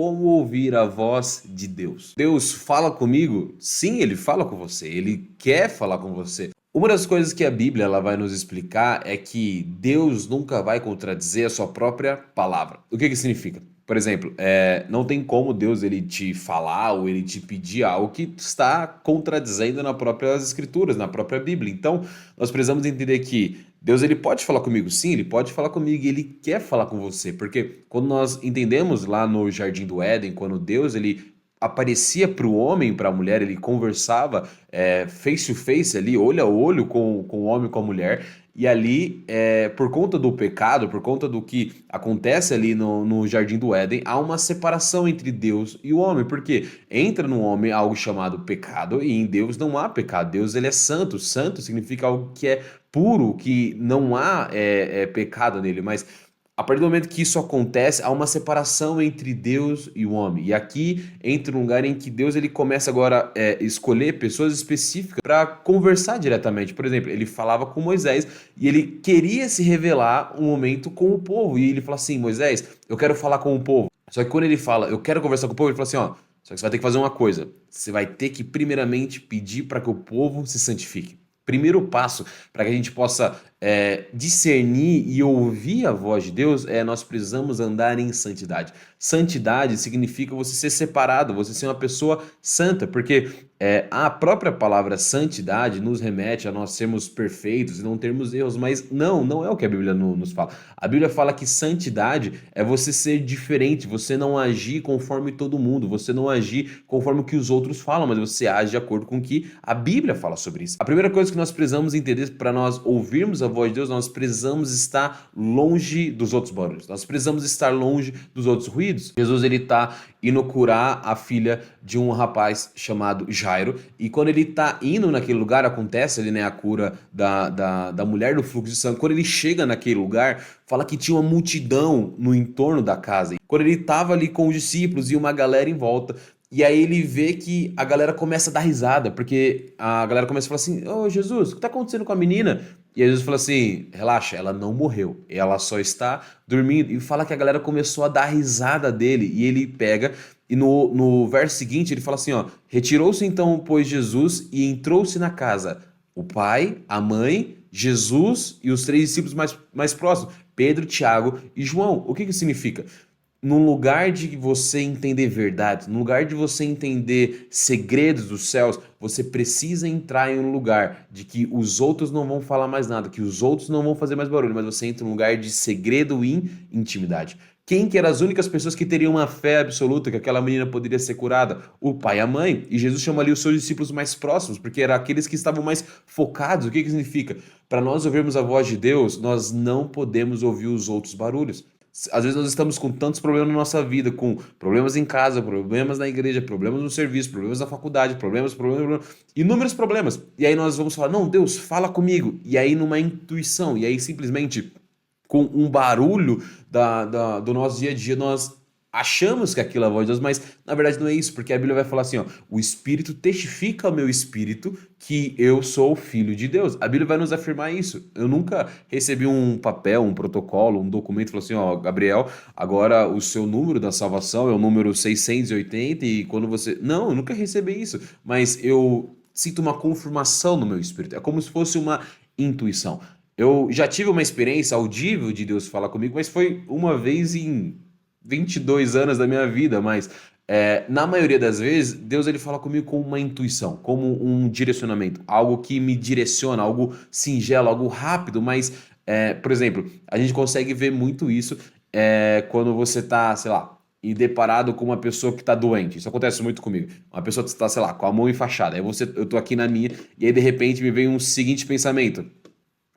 como ouvir a voz de Deus. Deus fala comigo? Sim, ele fala com você, ele quer falar com você. Uma das coisas que a Bíblia ela vai nos explicar é que Deus nunca vai contradizer a sua própria palavra. O que que significa? Por exemplo, não tem como Deus ele te falar ou ele te pedir algo que está contradizendo nas próprias escrituras, na própria Bíblia. Então, nós precisamos entender que Deus ele pode falar comigo, sim, ele pode falar comigo e ele quer falar com você, porque quando nós entendemos lá no Jardim do Éden, quando Deus ele aparecia para o homem, para a mulher, ele conversava face to face ali, olho a olho com o homem e com a mulher, e ali, por conta do pecado, por conta do que acontece ali no Jardim do Éden, há uma separação entre Deus e o homem, porque entra no homem algo chamado pecado e em Deus não há pecado. Deus ele é santo, santo significa algo que é puro, que não há pecado nele, mas a partir do momento que isso acontece, há uma separação entre Deus e o homem. E aqui entra um lugar em que Deus ele começa agora a escolher pessoas específicas para conversar diretamente. Por exemplo, ele falava com Moisés e ele queria se revelar um momento com o povo. E ele fala assim: Moisés, eu quero falar com o povo. Só que quando ele fala, eu quero conversar com o povo, ele fala assim: ó, só que você vai ter que fazer uma coisa. Você vai ter que primeiramente pedir para que o povo se santifique. Primeiro passo para que a gente possa discernir e ouvir a voz de Deus nós precisamos andar em santidade. Santidade significa você ser separado, você ser uma pessoa santa, porque a própria palavra santidade nos remete a nós sermos perfeitos e não termos erros, mas não é o que a Bíblia nos fala. A Bíblia fala que santidade é você ser diferente, você não agir conforme todo mundo, você não agir conforme o que os outros falam, mas você age de acordo com o que a Bíblia fala sobre isso. A primeira coisa que nós precisamos entender para nós ouvirmos a voz de Deus, nós precisamos estar longe dos outros barulhos, nós precisamos estar longe dos outros ruídos. Jesus ele está indo curar a filha de um rapaz chamado Jairo, e quando ele está indo naquele lugar, acontece ali, né, a cura da mulher do fluxo de sangue. Quando ele chega naquele lugar, fala que tinha uma multidão no entorno da casa. Quando ele estava ali com os discípulos e uma galera em volta, e aí ele vê que a galera começa a dar risada, porque a galera começa a falar assim: Ô Jesus, o que está acontecendo com a menina? E aí Jesus fala assim: relaxa, ela não morreu, ela só está dormindo. E fala que a galera começou a dar risada dele, e ele pega, e no verso seguinte ele fala assim: ó, retirou-se então, pois, Jesus e entrou-se na casa, o pai, a mãe, Jesus e os três discípulos mais próximos, Pedro, Tiago e João. O que que significa? No lugar de você entender verdade, no lugar de você entender segredos dos céus, você precisa entrar em um lugar de que os outros não vão falar mais nada, que os outros não vão fazer mais barulho, mas você entra em um lugar de segredo e intimidade. Quem que eram as únicas pessoas que teriam uma fé absoluta que aquela menina poderia ser curada? O pai e a mãe. E Jesus chama ali os seus discípulos mais próximos, porque eram aqueles que estavam mais focados. O que que significa? Para nós ouvirmos a voz de Deus, nós não podemos ouvir os outros barulhos. Às vezes nós estamos com tantos problemas na nossa vida, com problemas em casa, problemas na igreja, problemas no serviço, problemas na faculdade, problemas, inúmeros problemas. E aí nós vamos falar: não, Deus, fala comigo. E aí numa intuição, e aí simplesmente com um barulho do nosso dia a dia, nós achamos que aquilo é a voz de Deus, mas na verdade não é isso, porque a Bíblia vai falar assim, ó: o Espírito testifica ao meu espírito que eu sou filho de Deus. A Bíblia vai nos afirmar isso. Eu nunca recebi um papel, um protocolo, um documento que falou assim: ó, Gabriel, agora o seu número da salvação é o número 680 e quando você... Não, eu nunca recebi isso, mas eu sinto uma confirmação no meu espírito. É como se fosse uma intuição. Eu já tive uma experiência audível de Deus falar comigo, mas foi uma vez em 22 anos da minha vida, mas na maioria das vezes, Deus ele fala comigo com uma intuição, como um direcionamento, algo que me direciona, algo singelo, algo rápido, mas, por exemplo, a gente consegue ver muito isso quando você está, sei lá, e deparado com uma pessoa que está doente. Isso acontece muito comigo. Uma pessoa que está, sei lá, com a mão enfaixada. Eu tô aqui na minha, e aí de repente me vem um seguinte pensamento: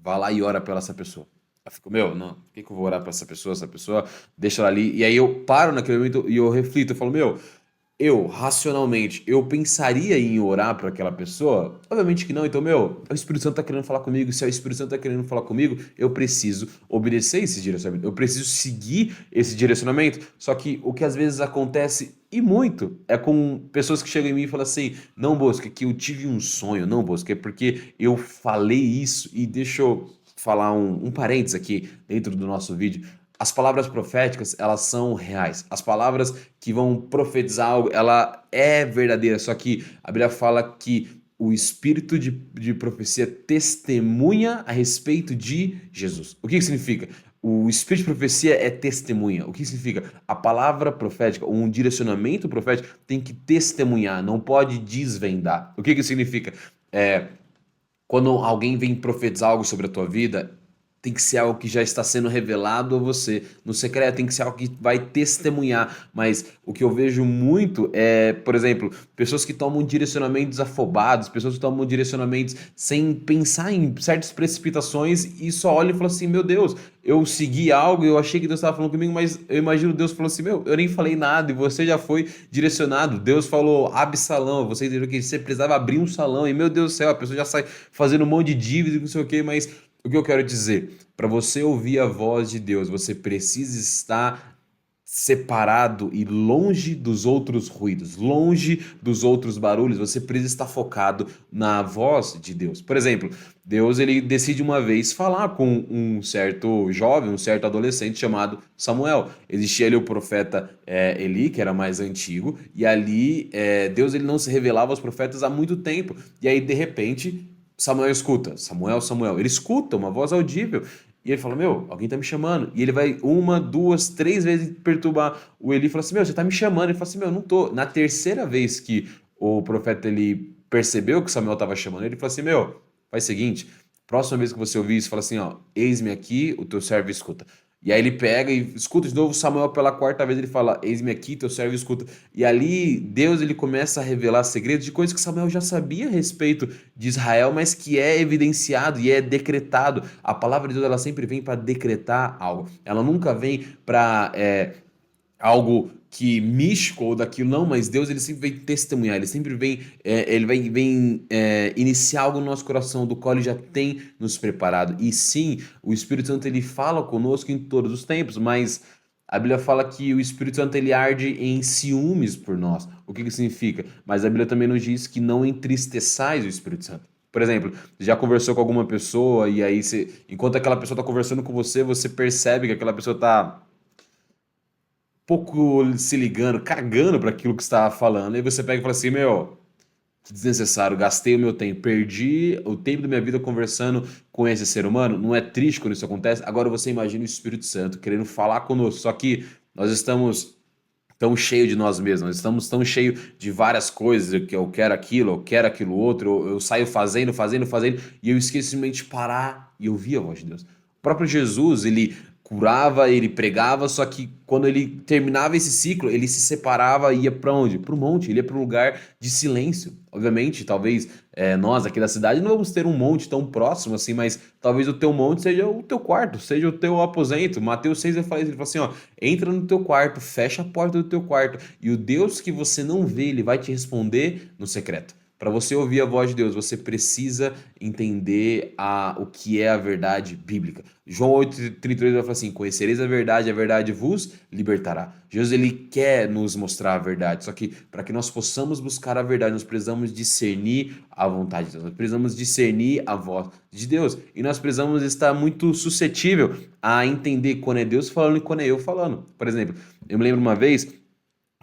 vá lá e ora pela essa pessoa. Eu fico: meu, não, por que que eu vou orar pra essa pessoa? Essa pessoa, deixa ela ali. E aí eu paro naquele momento e eu reflito, eu falo: meu, eu, racionalmente, eu pensaria em orar para aquela pessoa? Obviamente que não. Então, meu, o Espírito Santo tá querendo falar comigo. Se o Espírito Santo tá querendo falar comigo, eu preciso obedecer esse direcionamento. Eu preciso seguir esse direcionamento. Só que o que às vezes acontece, e muito, é com pessoas que chegam em mim e falam assim: não, Bosco, é que eu tive um sonho. Não, Bosco, é porque eu falei isso. E deixa eu falar um parênteses aqui dentro do nosso vídeo. As palavras proféticas, elas são reais. As palavras que vão profetizar algo, ela é verdadeira. Só que a Bíblia fala que o espírito de profecia testemunha a respeito de Jesus. O que que significa? O espírito de profecia é testemunha. O que significa? A palavra profética, um direcionamento profético, tem que testemunhar, não pode desvendar. O que que significa? É, quando alguém vem profetizar algo sobre a tua vida, tem que ser algo que já está sendo revelado a você no secreto, tem que ser algo que vai testemunhar. Mas o que eu vejo muito é, por exemplo, pessoas que tomam direcionamentos afobados, pessoas que tomam direcionamentos sem pensar em certas precipitações e só olham e falam assim: meu Deus, eu segui algo, eu achei que Deus estava falando comigo, mas eu imagino Deus falou assim: meu, eu nem falei nada e você já foi direcionado. Deus falou: abre salão, você entendeu que você precisava abrir um salão e meu Deus do céu, a pessoa já sai fazendo um monte de dívida e não sei o que, mas o que eu quero dizer? Para você ouvir a voz de Deus, você precisa estar separado e longe dos outros ruídos, longe dos outros barulhos. Você precisa estar focado na voz de Deus. Por exemplo, Deus ele decide uma vez falar com um certo jovem, um certo adolescente chamado Samuel. Existia ali o profeta Eli, que era mais antigo, e ali Deus ele não se revelava aos profetas há muito tempo. E aí, de repente, Samuel escuta, Samuel, Samuel. Ele escuta uma voz audível e ele fala: meu, alguém tá me chamando. E ele vai uma, duas, três vezes perturbar o Eli e fala assim: meu, você tá me chamando. Ele fala assim: meu, não tô. Na terceira vez que o profeta Eli percebeu que Samuel tava chamando, ele falou assim: meu, faz o seguinte, próxima vez que você ouvir isso, fala assim: ó, eis-me aqui, o teu servo escuta. E aí ele pega e escuta de novo Samuel pela quarta vez, ele fala: eis-me aqui, teu servo escuta. E ali Deus ele começa a revelar segredos de coisas que Samuel já sabia a respeito de Israel, mas que é evidenciado e é decretado. A palavra de Deus ela sempre vem para decretar algo. Ela nunca vem para algo que místico ou daquilo, não, mas Deus ele sempre vem testemunhar, ele sempre vem, iniciar algo no nosso coração, do qual ele já tem nos preparado. E sim, o Espírito Santo ele fala conosco em todos os tempos, mas a Bíblia fala que o Espírito Santo ele arde em ciúmes por nós. O que que significa? Mas a Bíblia também nos diz que não entristeçais o Espírito Santo. Por exemplo, você já conversou com alguma pessoa e aí você, enquanto aquela pessoa está conversando com você, você percebe que aquela pessoa está pouco se ligando, cagando para aquilo que você estava falando. Aí você pega e fala assim: meu, que desnecessário, gastei o meu tempo, perdi o tempo da minha vida conversando com esse ser humano. Não é triste quando isso acontece? Agora você imagina o Espírito Santo querendo falar conosco, só que nós estamos tão cheios de nós mesmos, nós estamos tão cheios de várias coisas, que eu quero aquilo outro, eu saio fazendo, fazendo, fazendo, e eu esqueço simplesmente de parar e ouvir a voz de Deus. O próprio Jesus, ele curava, ele pregava, só que quando ele terminava esse ciclo, ele se separava e ia para onde? Para o monte, ele ia para um lugar de silêncio. Obviamente, talvez nós aqui da cidade não vamos ter um monte tão próximo assim, mas talvez o teu monte seja o teu quarto, seja o teu aposento. Mateus 6 ele fala assim: ó, entra no teu quarto, fecha a porta do teu quarto, e o Deus que você não vê, ele vai te responder no secreto. Para você ouvir a voz de Deus, você precisa entender o que é a verdade bíblica. João 8,33 vai falar assim: conhecereis a verdade vos libertará. Jesus ele quer nos mostrar a verdade, só que para que nós possamos buscar a verdade, nós precisamos discernir a vontade de Deus, nós precisamos discernir a voz de Deus, e nós precisamos estar muito suscetível a entender quando é Deus falando e quando é eu falando. Por exemplo, eu me lembro uma vez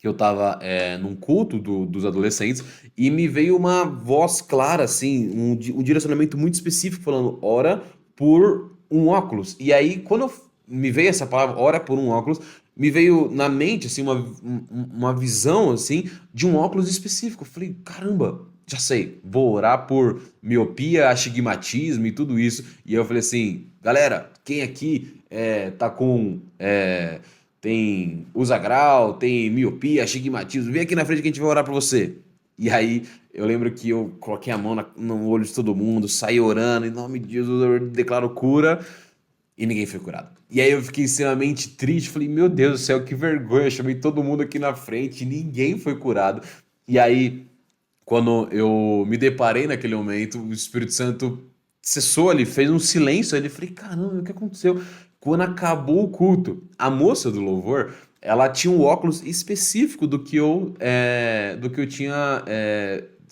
que eu estava num culto dos adolescentes e me veio uma voz clara, assim, um direcionamento muito específico falando: ora por um óculos. E aí, quando me veio essa palavra, ora por um óculos, me veio na mente, assim, uma visão, assim, de um óculos específico. Eu falei: caramba, já sei, vou orar por miopia, astigmatismo e tudo isso. E aí eu falei assim: galera, quem aqui tá com usa grau, tem miopia, astigmatismo, vem aqui na frente que a gente vai orar pra você. E aí eu lembro que eu coloquei a mão no olho de todo mundo, saí orando, em nome de Jesus eu declaro cura, e ninguém foi curado. E aí eu fiquei extremamente triste, falei: meu Deus do céu, que vergonha, eu chamei todo mundo aqui na frente, e ninguém foi curado. E aí, quando eu me deparei naquele momento, o Espírito Santo cessou ali, fez um silêncio ali. Falei: caramba, o que aconteceu? Quando acabou o culto, a moça do louvor, ela tinha um óculos específico do que eu tinha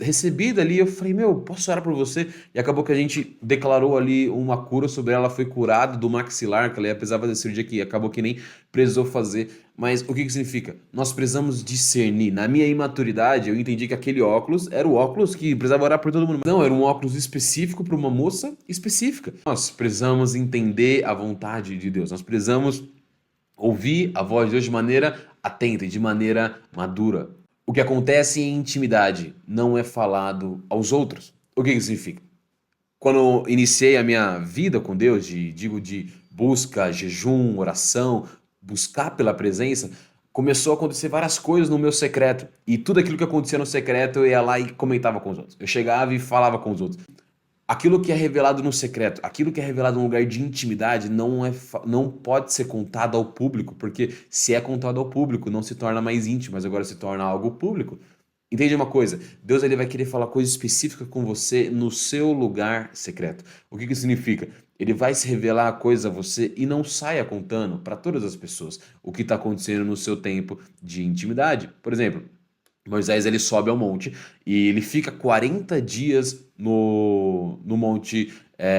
recebi dali, eu falei, meu, posso orar por você? E acabou que a gente declarou ali uma cura sobre ela, foi curada do maxilar, que ela precisava fazer cirurgia que acabou que nem precisou fazer. Mas o que que significa? Nós precisamos discernir. Na minha imaturidade, eu entendi que aquele óculos era o óculos que precisava orar por todo mundo. Não, era um óculos específico para uma moça específica. Nós precisamos entender a vontade de Deus. Nós precisamos ouvir a voz de Deus de maneira atenta e de maneira madura. O que acontece em intimidade não é falado aos outros. O que isso significa? Quando eu iniciei a minha vida com Deus, de busca, jejum, oração, buscar pela presença, começou a acontecer várias coisas no meu secreto. E tudo aquilo que acontecia no secreto eu ia lá e comentava com os outros. Eu chegava e falava com os outros. Aquilo que é revelado no secreto, aquilo que é revelado num lugar de intimidade não pode ser contado ao público, porque se é contado ao público, não se torna mais íntimo, mas agora se torna algo público. Entende uma coisa? Deus ele vai querer falar coisa específica com você no seu lugar secreto. O que que significa? Ele vai se revelar a coisa a você e não saia contando para todas as pessoas o que está acontecendo no seu tempo de intimidade. Por exemplo, Moisés ele sobe ao monte e ele fica 40 dias no monte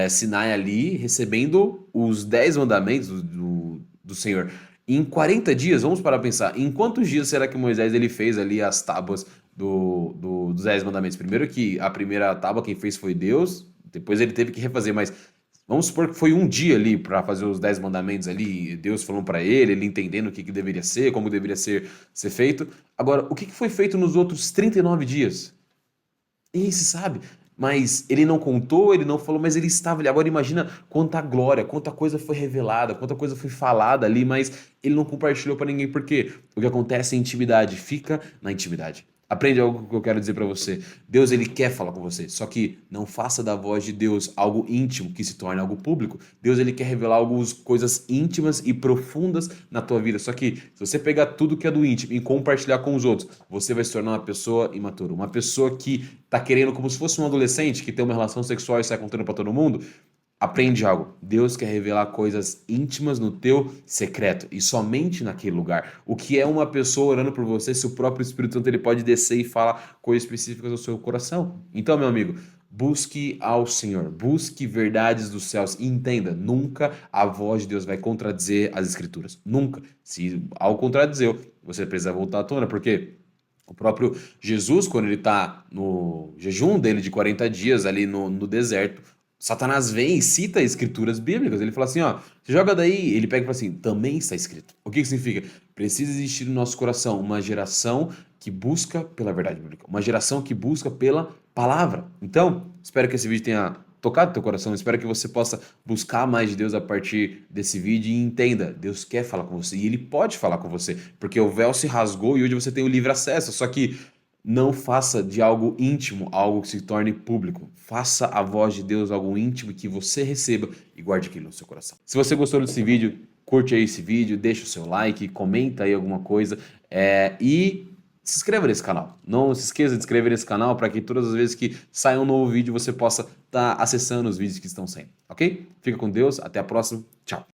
Sinai ali, recebendo os 10 mandamentos do Senhor. Em 40 dias, vamos parar para pensar, em quantos dias será que Moisés ele fez ali as tábuas dos 10 mandamentos? Primeiro que a primeira tábua quem fez foi Deus, depois ele teve que refazer, mas vamos supor que foi um dia ali para fazer os 10 mandamentos ali, Deus falando para ele entendendo o que deveria ser, como deveria ser feito. Agora, o que foi feito nos outros 39 dias? Ninguém se sabe. Mas ele não contou, ele não falou, mas ele estava ali. Agora imagina quanta glória, quanta coisa foi revelada, quanta coisa foi falada ali, mas ele não compartilhou para ninguém. Por quê? O que acontece é intimidade, fica na intimidade. Aprende algo que eu quero dizer para você. Deus ele quer falar com você, só que não faça da voz de Deus algo íntimo que se torne algo público. Deus ele quer revelar algumas coisas íntimas e profundas na tua vida. Só que se você pegar tudo que é do íntimo e compartilhar com os outros, você vai se tornar uma pessoa imatura, uma pessoa que tá querendo como se fosse um adolescente que tem uma relação sexual e sai contando para todo mundo. Aprende algo. Deus quer revelar coisas íntimas no teu secreto e somente naquele lugar. O que é uma pessoa orando por você se o próprio Espírito Santo ele pode descer e falar coisas específicas ao seu coração? Então, meu amigo, busque ao Senhor, busque verdades dos céus e entenda, nunca a voz de Deus vai contradizer as Escrituras. Nunca. Se ao contradizer, você precisa voltar à tona, porque o próprio Jesus, quando ele está no jejum dele de 40 dias ali no deserto, Satanás vem e cita escrituras bíblicas. Ele fala assim, ó, você joga daí, ele pega e fala assim, também está escrito. O que que significa? Precisa existir no nosso coração uma geração que busca pela verdade bíblica, uma geração que busca pela palavra. Então, espero que esse vídeo tenha tocado teu coração, espero que você possa buscar mais de Deus a partir desse vídeo e entenda, Deus quer falar com você e Ele pode falar com você, porque o véu se rasgou e hoje você tem o livre acesso, só que não faça de algo íntimo algo que se torne público. Faça a voz de Deus algo íntimo que você receba e guarde aquilo no seu coração. Se você gostou desse vídeo, curte aí esse vídeo, deixa o seu like, comenta aí alguma coisa e se inscreva nesse canal. Não se esqueça de se inscrever nesse canal para que todas as vezes que sair um novo vídeo você possa estar acessando os vídeos que estão saindo, ok? Fica com Deus, até a próxima, tchau!